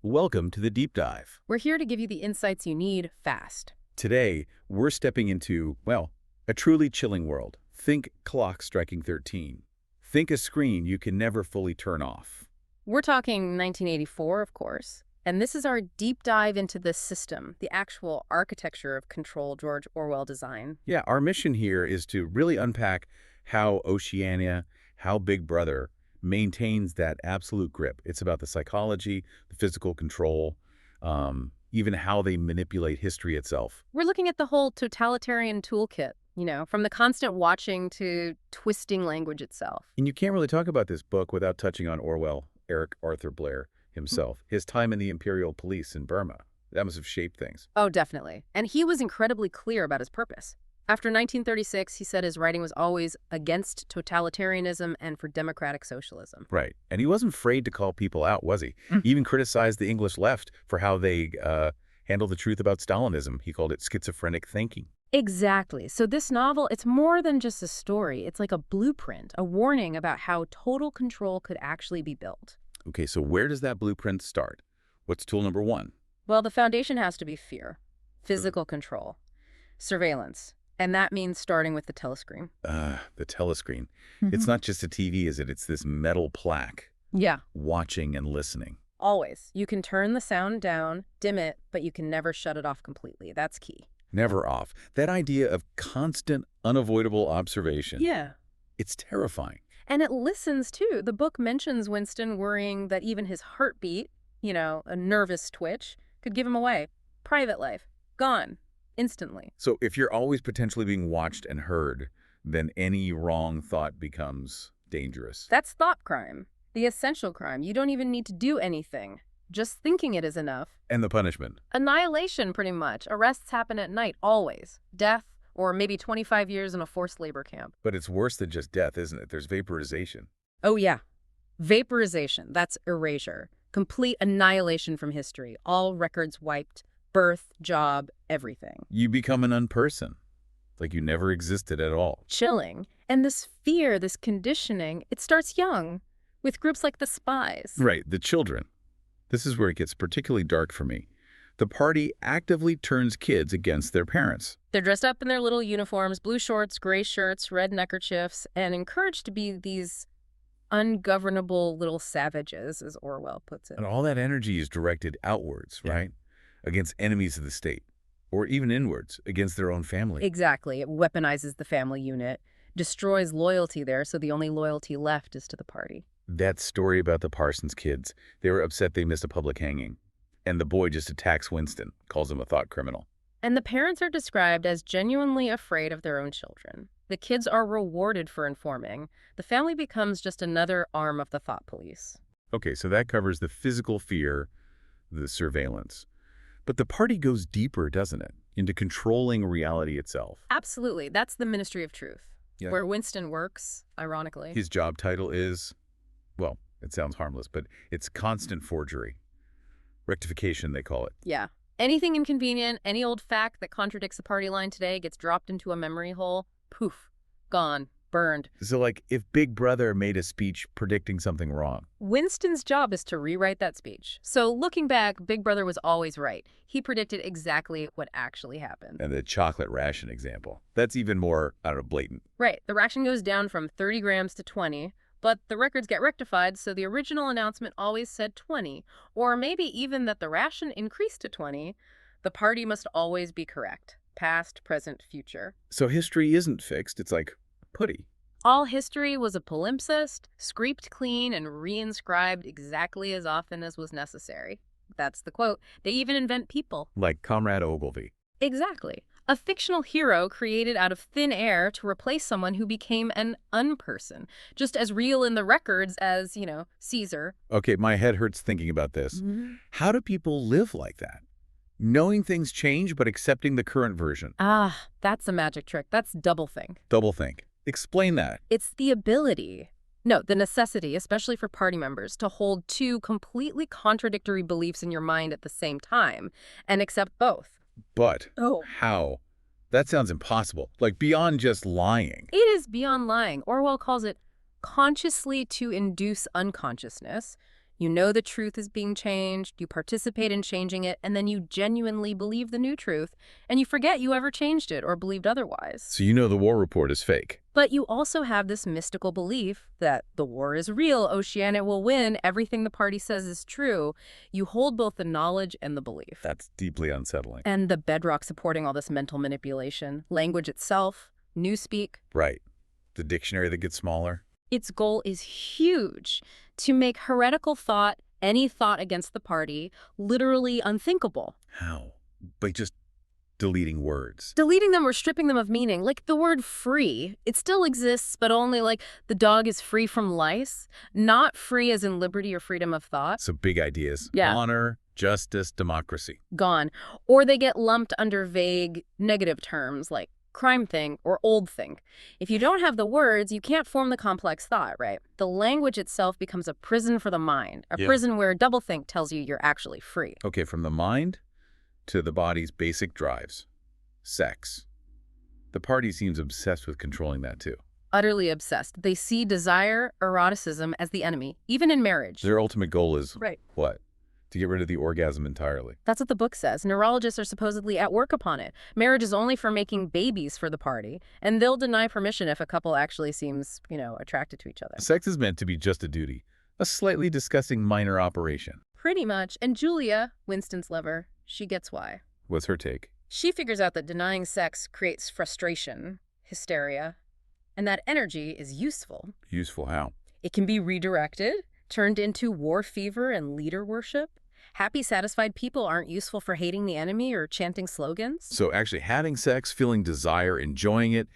Welcome to the Deep Dive. We're here to give you the insights you need fast. Today, we're stepping into, well, a truly chilling world. Think clock striking 13. Think a screen you can never fully turn off. We're talking 1984, of course, and this is our deep dive into the system, the actual architecture of control George Orwell design. Yeah, our mission here is to really unpack how Oceania, how Big Brother maintains that absolute grip. It's about the psychology, the physical control, even how they manipulate history itself. We're looking at the whole totalitarian toolkit, from the constant watching to twisting language itself. And you can't really talk about this book without touching on Orwell, Eric Arthur Blair himself, his time in the Imperial Police in Burma. That must have shaped things. Oh, definitely. And he was incredibly clear about his purpose. After 1936, he said his writing was always against totalitarianism and for democratic socialism. Right. And he wasn't afraid to call people out, was he? He even criticized the English left for how they handle the truth about Stalinism. He called it schizophrenic thinking. Exactly. So this novel, it's more than just a story. It's like a blueprint, a warning about how total control could actually be built. Okay, so where does that blueprint start? What's tool number one? Well, the foundation has to be fear, physical control, surveillance. And that means starting with the telescreen. The telescreen. It's not just a TV, is it? It's this metal plaque. Yeah. Watching and listening. Always. You can turn the sound down, dim it, but you can never shut it off completely. That's key. Never off. That idea of constant, unavoidable observation. Yeah. It's terrifying. And it listens, too. The book mentions Winston worrying that even his heartbeat, a nervous twitch, could give him away. Private life. Gone. Instantly. So if you're always potentially being watched and heard, then any wrong thought becomes dangerous. That's thought crime. The essential crime. You don't even need to do anything. Just thinking it is enough. And the punishment? Annihilation, pretty much. Arrests happen at night, always. Death, or maybe 25 years in a forced labor camp. But it's worse than just death, isn't it? There's vaporization. Oh, yeah. Vaporization. That's erasure. Complete annihilation from history. All records wiped. Birth, job, everything. You become an unperson, like you never existed at all. Chilling. And this fear, this conditioning, it starts young, with groups like the Spies. Right, the children. This is where it gets particularly dark for me. The party actively turns kids against their parents. They're dressed up in their little uniforms, blue shorts, gray shirts, red neckerchiefs, and encouraged to be these ungovernable little savages, as Orwell puts it. And all that energy is directed outwards, right? Against enemies of the state, or even inwards, against their own family. Exactly. It weaponizes the family unit, destroys loyalty there, so the only loyalty left is to the party. That story about the Parsons kids, they were upset they missed a public hanging. And the boy just attacks Winston, calls him a thought criminal. And the parents are described as genuinely afraid of their own children. The kids are rewarded for informing. The family becomes just another arm of the thought police. Okay, so that covers the physical fear, the surveillance. But the party goes deeper, doesn't it, into controlling reality itself. Absolutely. That's the Ministry of Truth, where Winston works, ironically. His job title is, well, it sounds harmless, but it's constant forgery. Rectification, they call it. Yeah. Anything inconvenient, any old fact that contradicts the party line today gets dropped into a memory hole. Poof. Gone. Burned. So, like, if Big Brother made a speech predicting something wrong, Winston's job is to rewrite that speech. So looking back, Big Brother was always right. He predicted exactly what actually happened. And the chocolate ration example, that's even more, blatant. Right. The ration goes down from 30 grams to 20, but the records get rectified, so the original announcement always said 20, or maybe even that the ration increased to 20. The party must always be correct. Past, present, future. So history isn't fixed. It's like putty. All history was a palimpsest, scraped clean and reinscribed exactly as often as was necessary. That's the quote. They even invent people. Like Comrade Ogilvy. Exactly. A fictional hero created out of thin air to replace someone who became an unperson. Just as real in the records as, Caesar. Okay, my head hurts thinking about this. How do people live like that? Knowing things change, but accepting the current version. Ah, that's a magic trick. That's doublethink. Doublethink. Explain that. It's the ability, no, the necessity, especially for party members, to hold two completely contradictory beliefs in your mind at the same time and accept both. But how? That sounds impossible. Like beyond just lying. It is beyond lying. Orwell calls it consciously to induce unconsciousness. You know the truth is being changed, you participate in changing it, and then you genuinely believe the new truth, and you forget you ever changed it or believed otherwise. So you know the war report is fake. But you also have this mystical belief that the war is real, Oceania will win, everything the party says is true. You hold both the knowledge and the belief. That's deeply unsettling. And the bedrock supporting all this mental manipulation, language itself, Newspeak. Right. The dictionary that gets smaller. Its goal is huge, to make heretical thought, any thought against the party, literally unthinkable. How? By just deleting words. Deleting them or stripping them of meaning, like the word free. It still exists, but only like the dog is free from lice, not free as in liberty or freedom of thought. So big ideas. Yeah. Honor, justice, democracy. Gone. Or they get lumped under vague negative terms like crime thing or old thing. If you don't have the words, you can't form the complex thought, right? The language itself becomes a prison for the mind, a prison where doublethink tells you you're actually free. Okay, from the mind to the body's basic drives. Sex. The party seems obsessed with controlling that too. Utterly obsessed. They see desire, eroticism as the enemy, even in marriage. Their ultimate goal is Right. what? To get rid of the orgasm entirely. That's what the book says. Neurologists are supposedly at work upon it. Marriage is only for making babies for the party, and they'll deny permission if a couple actually seems, attracted to each other. Sex is meant to be just a duty, a slightly disgusting minor operation. Pretty much. And Julia, Winston's lover, she gets why. What's her take? She figures out that denying sex creates frustration, hysteria, and that energy is useful. Useful how? It can be redirected, turned into war fever and leader worship. Happy, satisfied people aren't useful for hating the enemy or chanting slogans. So actually having sex, feeling desire, enjoying it,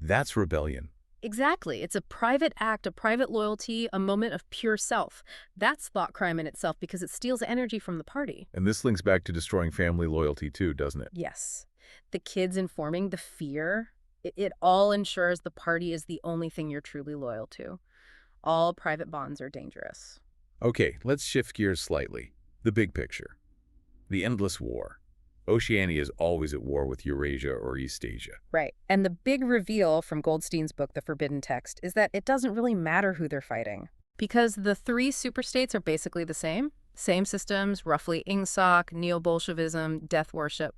that's rebellion. Exactly. It's a private act, a private loyalty, a moment of pure self. That's thought crime in itself because it steals energy from the party. And this links back to destroying family loyalty too, doesn't it? Yes. The kids informing, the fear, it all ensures the party is the only thing you're truly loyal to. All private bonds are dangerous. Okay, let's shift gears slightly. The big picture. The endless war. Oceania is always at war with Eurasia or Eastasia. Right. And the big reveal from Goldstein's book, The Forbidden Text, is that it doesn't really matter who they're fighting. Because the three superstates are basically the same. Same systems, roughly Ingsoc, neo-Bolshevism, death worship.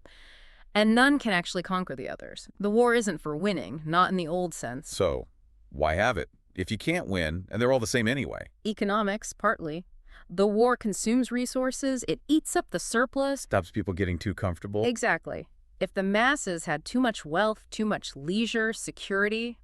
And none can actually conquer the others. The war isn't for winning, not in the old sense. So, why have it? If you can't win, and they're all the same anyway. Economics, partly. The war consumes resources, it eats up the surplus. Stops people getting too comfortable. Exactly. If the masses had too much wealth, too much leisure, security,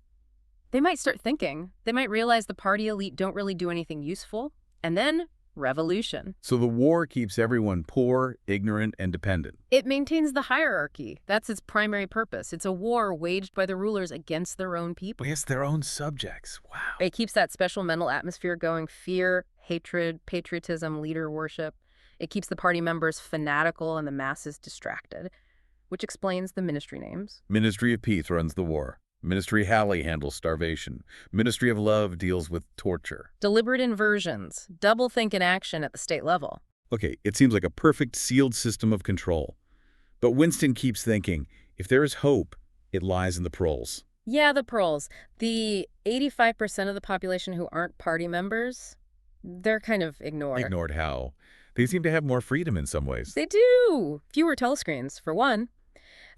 they might start thinking. They might realize the party elite don't really do anything useful. And then, revolution. So the war keeps everyone poor, ignorant, and dependent. It maintains the hierarchy. That's its primary purpose. It's a war waged by the rulers against their own people. Against their own subjects. Wow. It keeps that special mental atmosphere going. Fear, hatred, patriotism, leader worship. It keeps the party members fanatical and the masses distracted, which explains the ministry names. Ministry of Peace runs the war. Ministry Halley handles starvation. Ministry of Love deals with torture. Deliberate inversions, doublethink in action at the state level. Okay, it seems like a perfect sealed system of control. But Winston keeps thinking, if there is hope, it lies in the proles. Yeah, the proles. The 85% of the population who aren't party members, they're kind of ignored. Ignored how? They seem to have more freedom in some ways. They do. Fewer telescreens, for one.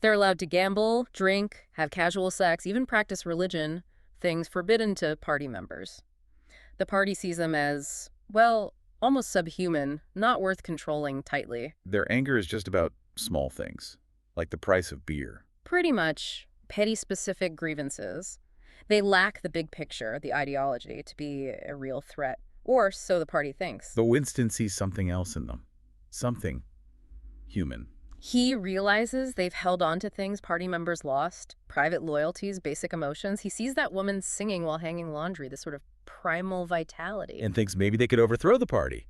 They're allowed to gamble, drink, have casual sex, even practice religion, things forbidden to party members. The party sees them as, well, almost subhuman, not worth controlling tightly. Their anger is just about small things, like the price of beer. Pretty much petty specific grievances. They lack the big picture, the ideology, to be a real threat. Or so the party thinks. But Winston sees something else in them. Something human. He realizes they've held on to things party members lost, private loyalties, basic emotions. He sees that woman singing while hanging laundry, this sort of primal vitality. And thinks maybe they could overthrow the party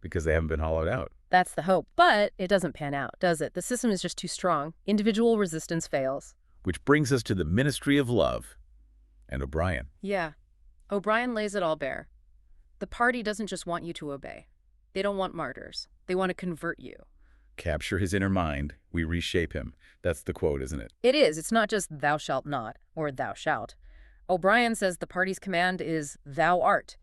because they haven't been hollowed out. That's the hope. But it doesn't pan out, does it? The system is just too strong. Individual resistance fails. Which brings us to the Ministry of Love and O'Brien. Yeah. O'Brien lays it all bare. The party doesn't just want you to obey. They don't want martyrs. They want to convert you. Capture his inner mind, we reshape him. That's the quote, isn't it? It is. It's not just thou shalt not or thou shalt. O'Brien says the party's command is thou art.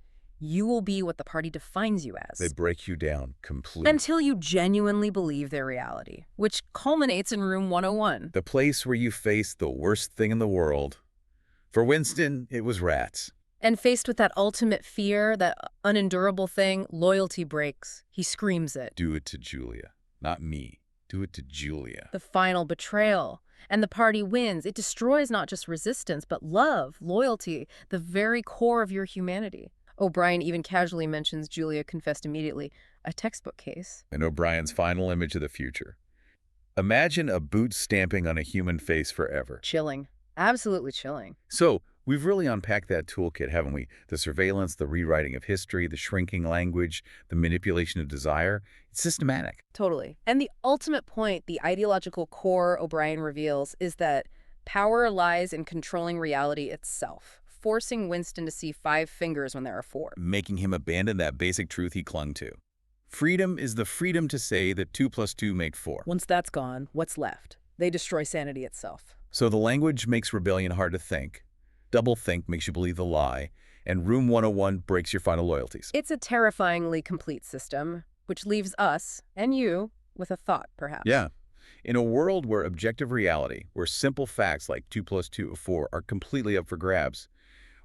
You will be what the party defines you They as. break you down completely. Until you genuinely believe their reality, which culminates in Room 101. The place where you face the worst thing in the world. For Winston, it was rats. And faced with that ultimate fear, that unendurable thing, loyalty breaks. He screams it. Do it to Julia. Not me. Do it to Julia. The final betrayal. And the party wins. It destroys not just resistance, but love, loyalty, the very core of your humanity. O'Brien even casually mentions Julia confessed immediately. A textbook case. And O'Brien's final image of the future. Imagine a boot stamping on a human face forever. Chilling. Absolutely chilling. So, we've really unpacked that toolkit, haven't we? The surveillance, the rewriting of history, the shrinking language, the manipulation of desire. It's systematic. Totally. And the ultimate point, the ideological core O'Brien reveals, is that power lies in controlling reality itself, forcing Winston to see 5 fingers when there are 4. Making him abandon that basic truth he clung to. Freedom is the freedom to say that 2 + 2 make 4. Once that's gone, what's left? They destroy sanity itself. So the language makes rebellion hard to think. Doublethink makes you believe the lie. And Room 101 breaks your final loyalties. It's a terrifyingly complete system, which leaves us, and you, with a thought, perhaps. Yeah. In a world where objective reality, where simple facts like 2 + 2 = 4 are completely up for grabs,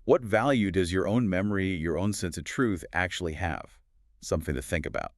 what value does your own memory, your own sense of truth actually have? Something to think about.